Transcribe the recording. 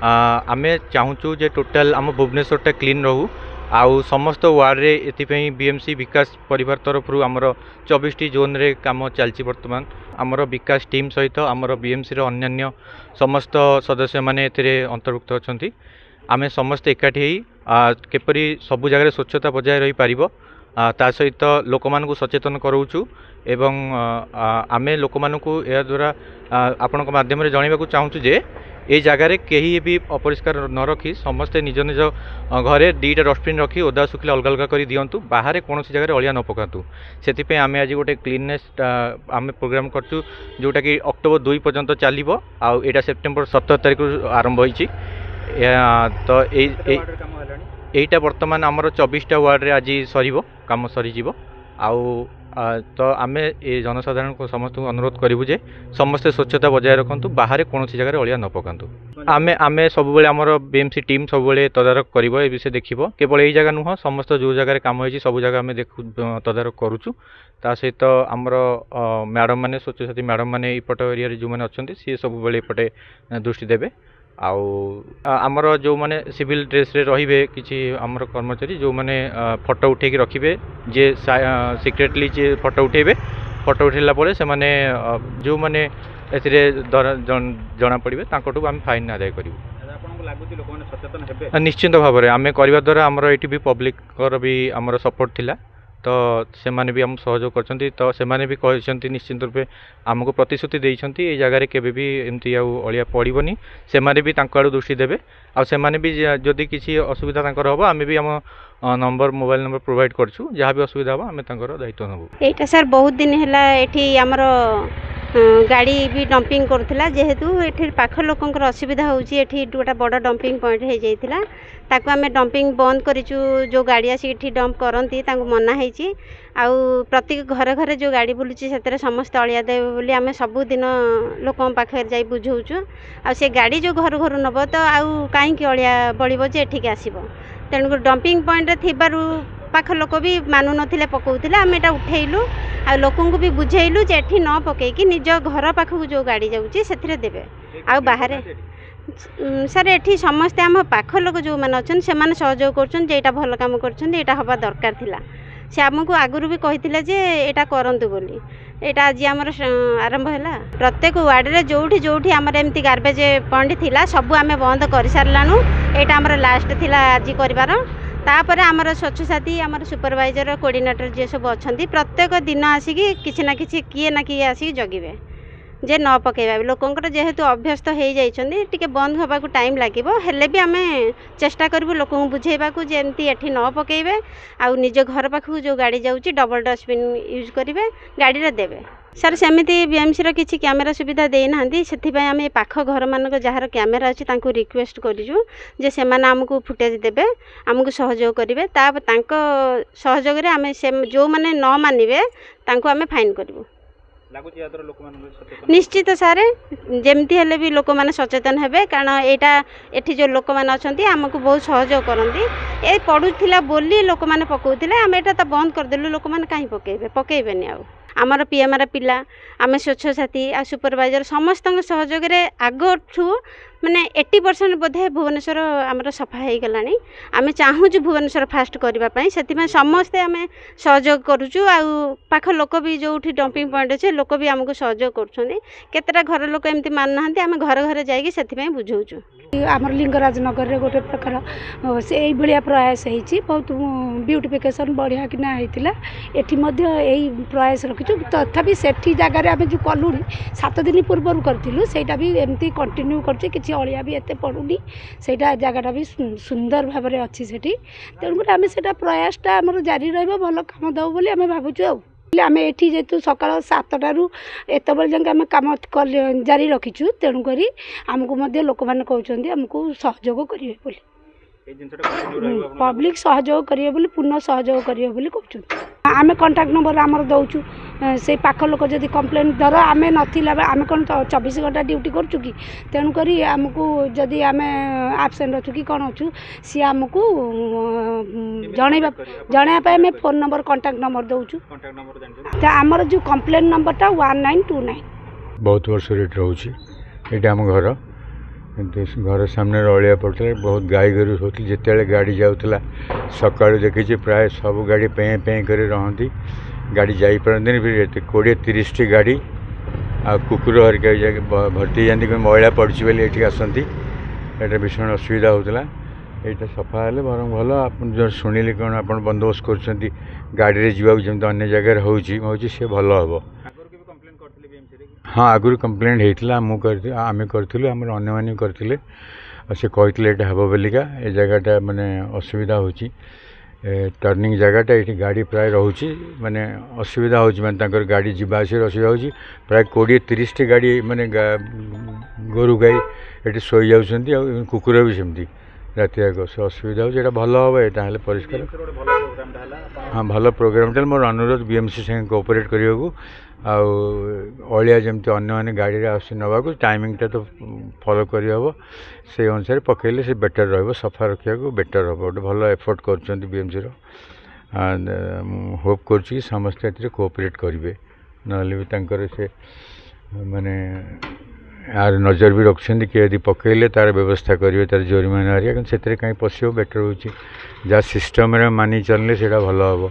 आमे चाहूँ जे टोटाल आम भुवनेश्वरटा क्लीन रहू आउ समस्त वार्ड रे एथिपई बीएमसी विकास परिवार तरफ आमर 24 जोन रे काम चलती वर्तमान आमर विकास टीम सहित आमर बीएमसी रो अन्य समस्त सदस्य माने एथिरे अंतर्भुक्त अछंती आमे समस्त एकाठी केपरी सबु जगह स्वच्छता बजाय रही पारिबो ता सहित लोक मानकु सचेतन कराऊछु एवं आमे लोक मानकु या द्वारा आपनक माध्यम रे जणैबाकू चाहूछु जे ए जगार कहीं भी अपरिष्कार न रखी समस्ते निज निज घरे दुईटा डस्टबिन रखी ओदा सुखिला अलग अलग कर दिंतु बाहर कौन जगह अलिया न पकातु से आम आज गोटे क्लीननेस आम प्रोग्राम करचु जोटा कि अक्टोबर 2 पर्यंत चलो आईटा सेप्टेम्बर 17 तारीख आरंभ होती तो यहीटा बर्तमान आमर 24टा वार्ड रे आज सर कम सरीज आउ तो आम ए जनसाधारण को समस्त अनुरोध करूँ जे समस्ते स्वच्छता बजाय रखु बाहर कौन जगह अलिया न पकातु आमे आमे सब आमर बीएमसी टीम सब तदारख कर विषय देख केवल यही जगह नुह समस्त जो जगह काम हो सब जगह आम देखु तदारख करुचु ता सहित आमर मैडम मैंने स्वच्छता मैडम मैंने इपट एरिया जो मैंने अच्छा सी सब इपटे दृष्टि देवे आमर जो माने सिविल ड्रेस रे रहिबे किछि आमर कर्मचारी जो माने फोटो उठे रखिबे जे सिक्रेटली जे फोटो उठेबे फोटो उठेला परे से माने जो माने एथिरे जना पड़िबे तांकटू आम फाइन आदाय करिवो निश्चिंत भाव में आम करवा द्वारा आमर एटी भी पब्लिक भी आमर सपोर्ट थिला तो से माने भी आम सहयोग करछंती तो से माने भी कहछंती निश्चित रूपे आमको प्रतिश्रुति देइछंती ए जगह रे केबे भी एमती अलिया पड़िबनी से माने भी तांको आडू दृष्टि देबे आ से माने भी जदि किसी असुविधा तांकर हबो आमे भी आम नंबर मोबाइल नंबर प्रोवाइड करछु जहाँ भी असुविधा हबो आमे तांकर दायित्व नबु एटा सर बहुत दिन हैला एठी आमर गाड़ी भी डंपिंग करुला जेहेतु ये पाख लोकंर असुविधा होची एठी गोटा बड़ डंपिंग पॉइंट हो जाइतिला ताको आमे डंपिंग बंद करिचु जो गाड़ी आसी एठी डंप करंती तांको मना हेची आउ प्रत्येक घर घर जो गाड़ी बुलुची सेतरे समस्त अलिया देबे बोली आमे सब दिन लोकन पाखे जाई बुझौचु आ से गाड़ी जो घर घर नबो तो आउ काई कि अलिया बळिबो जे एठी के आसीबो तेनु डंपिंग पॉइंट रे थिबारु पाख लोक भी मानु नथिले पकाउथिले आमे एटा उठेइलु आ लोकंकु भी बुझेइलु जे एठी न पकेकी निज घर पाखकु जो गाड़ी जाउची सेथिरे देबे आ बाहर सर एठी समस्ते आम पाख लोक जो माने अछन से माने सहयोग करछन जे एटा भल काम करछन एटा हबा दरकार थिला से आमको आगुरु भी कहिथिले जे एटा करंतु बोली एटा आज आमर आरंभ हैला प्रत्येक वार्ड रे जोठी जोठी आमर एमती गार्बेज पॉइंट थिला सब आमे बंद कर सारलानु एटा आमर लास्ट थिला आज करबार तापर आमर स्वच्छ साथी आमर सुपरवाइजर कोऑर्डिनेटर जे सब अछंती प्रत्येक दिन आसिकी किछि ना किछि किए ना किए आसिकी जगिबे जे न पकेबा लोकंकर जेहेतु अभ्यस्त हो जाइछन्ती टिके बंद होबाकू टाइम लागिबो हेले भी आमे चेष्टा करबु लोकन बुझेबाकू जे एमती एठी न पकेबे आ निज घर पाखू जो गाड़ी जाउची डबल डस्टबिन यूज करिवे गाड़ी रे देबे सर सेमिति बीएमसी रो किछि कैमरा सुविधा देई नाहंती सेथि पय आमे पाख घर मानक जहार कैमरा अछि तांको रिक्वेस्ट करिजु जे से माने हमकू फुटेज देबे हमकू सहयोग करिवे तांको सहयोग रे आमे से जो माने न मानिबे तांको आमे फाइन करिवो निश्चित सारे जमती हेले भी लोक मैंने सचेतन हेबे कारण यहाँ एठी जो लोक मैंने अच्छा आमको बहुत सहयोग करती ए पड़ूला बोली लोक मैंने पकाउले आम एटा तो बंद करदेलु लोक मैंने कहीं पकेबे पकेबेनी आमर पीएमआर पिला आम स्वच्छ साथी आ सुपरवाइजर समस्त सहयोग आगठू माने 80% बोधे भुवनेश्वर आमर सफा हो गलानी आम चाहूँ भुवनेश्वर फास्ट करने से समस्ते आम सहयोग करुचु पाख लोक भी जो डंपिंग पॉइंट अच्छे लोक भी आमको सहयोग करेटा घर लोक एमती मानना आम घर घर जाइए बुझाऊँ आमर लिंगराज नगर रे गोटे प्रकार से भाया प्रयास होती बहुत ब्यूटिफिकेशन बढ़िया कि होता यही प्रयास रखीचु तथापि सेठी जगार आम जो कलु 7 दिन पूर्व करूँ से भी एमती कंटिन्यू कर अलिया भी एत पड़ूनी से जगटा भी सुंदर भाव में अच्छी से तेणुक आम से प्रयासटा आम जारी रहा कम दब बोली आम भावुँ आम एठी जेतु सकाल 7टारू एत बेल जाके आम कम जारी रखीचु तेणुक आमको लोक मैंने कहते आमको सहयोग करेंगे बोली पब्लिक सहयोग करेंगे पूर्ण सहयोग करेंगे कहते आम कंटाक्ट नंबर आमर दौचु से पाख लोक जदि कम्प्लेन धर आम नाला आम कौन 24 घंटा ड्यूटी करूँ कि तेणुक आमको जदि आम आबसेंट अच्छु कि कौन अच्छु सी आमको जनवाई आम फोन नंबर कंटाक्ट नंबर दौचु आमर जो कम्प्लेन नंबरटा 1929 बहुत वर्ष रोचे ये आम घर କିନ୍ତୁ ଘର ସାମ୍ନାରେ ଅଳିଆ ପଡ଼ୁଥିଲା, ବହୁତ ଗାଈ ଗୋରୁ ହେଉଥିଲେ। ଯେତେବେଳେ ଗାଡ଼ି ଯାଉଥିଲା ସକାଳୁ ଦେଖିଛି ପ୍ରାୟ ସବୁ ଗାଡ଼ି ପେଁ ପେଁ କରି ରହନ୍ତି, ଗାଡ଼ି ଯାଇପାରନ୍ତିନି। 20-30ଟି ଗାଡ଼ି ଆଉ କୁକୁର ହରିକା ଭର୍ତ୍ତି ହେଇଯାନ୍ତି, ମଇଳା ପଡ଼ୁଛି ବୋଲି ଏଠିକି ଆସନ୍ତି। ଏଇଟା ଭୀଷଣ ଅସୁବିଧା ହେଉଥିଲା। এইটা সফা ହେଲେ ବରଂ ଭଲ। ଆପଣ ଯେଉଁ ଶୁଣିଲେ କ'ଣ ଆପଣ ବନ୍ଦୋବସ୍ତ କରୁଛନ୍ତି ଗାଡ଼ିରେ ଯିବାକୁ, ଯେମିତି ଅନ୍ୟ ଜାଗାରେ ହେଉଛି ସେ ଭଲ ହେବ। ହଁ, ଆଗରୁ କମ୍ପ୍ଲେନ୍ ହେଇଥିଲା, ଆମେ କରିଥିଲୁ, ଆମର ଅନ୍ୟମାନେ କରିଥିଲେ। ଆଉ ସେ କହିଥିଲେ ଏଇଟା ହେବ ବୋଲିକା। ଏ ଜାଗାଟା ମାନେ ଅସୁବିଧା ହେଉଛି, ଟର୍ଣ୍ଣିଂ ଜାଗାଟା, ଏଇଠି ଗାଡ଼ି ପ୍ରାୟ ରହୁଛି, ମାନେ ଅସୁବିଧା ହେଉଛି, ମାନେ ତାଙ୍କର ଗାଡ଼ି ଯିବା ଆସିବାରେ ଅସୁବିଧା ହେଉଛି। ପ୍ରାୟ 20-30ଟି ଗାଡ଼ି ମାନେ ଗୋରୁ ଗାଈ ଏଠି ଶୋଇଯାଉଛନ୍ତି, ଆଉ କୁକୁର ବି ସେମିତି ରାତି ଯାକ। ସେ ଅସୁବିଧା ହେଉଛି, ଏଇଟା ଭଲ ହେବ, ଏଇଟା ହେଲେ ପରିଷ୍କାର। ହଁ, ଭଲ ପ୍ରୋଗ୍ରାମଟା। ମୋର ଅନୁରୋଧ BMC ସାଙ୍ଗେ କୋଅପରେଟ୍ କରିବାକୁ, ଆଉ ଅଳିଆ ଯେମିତି ଅନ୍ୟମାନେ ଗାଡ଼ିରେ ଆସି ନେବାକୁ ଟାଇମିଂଟା ତ ଫଲୋ କରିହେବ, ସେଇ ଅନୁସାରେ ପକାଇଲେ ସେ ବେଟର୍ ରହିବ, ସଫା ରଖିବାକୁ ବେଟର୍ ହେବ। ଗୋଟେ ଭଲ ଏଫର୍ଟ କରୁଛନ୍ତି BMCର। ମୁଁ ହୋପ୍ କରୁଛି କି ସମସ୍ତେ ଏଥିରେ କୋଅପରେଟ୍ କରିବେ, ନହେଲେ ବି ତାଙ୍କର ସେ ମାନେ ଆର ନଜର ବି ରଖୁଛନ୍ତି କି ଯଦି ପକାଇଲେ ତା'ର ବ୍ୟବସ୍ଥା କରିବେ, ତା'ର ଜୋରିମାନା ହେରିକା। କିନ୍ତୁ ସେଥିରେ କାହିଁ ପଶିବ, ବେଟର୍ ହେଉଛି ଯାହା ସିଷ୍ଟମ୍ରେ ମାନି ଚାଲିଲେ ସେଇଟା ଭଲ ହେବ।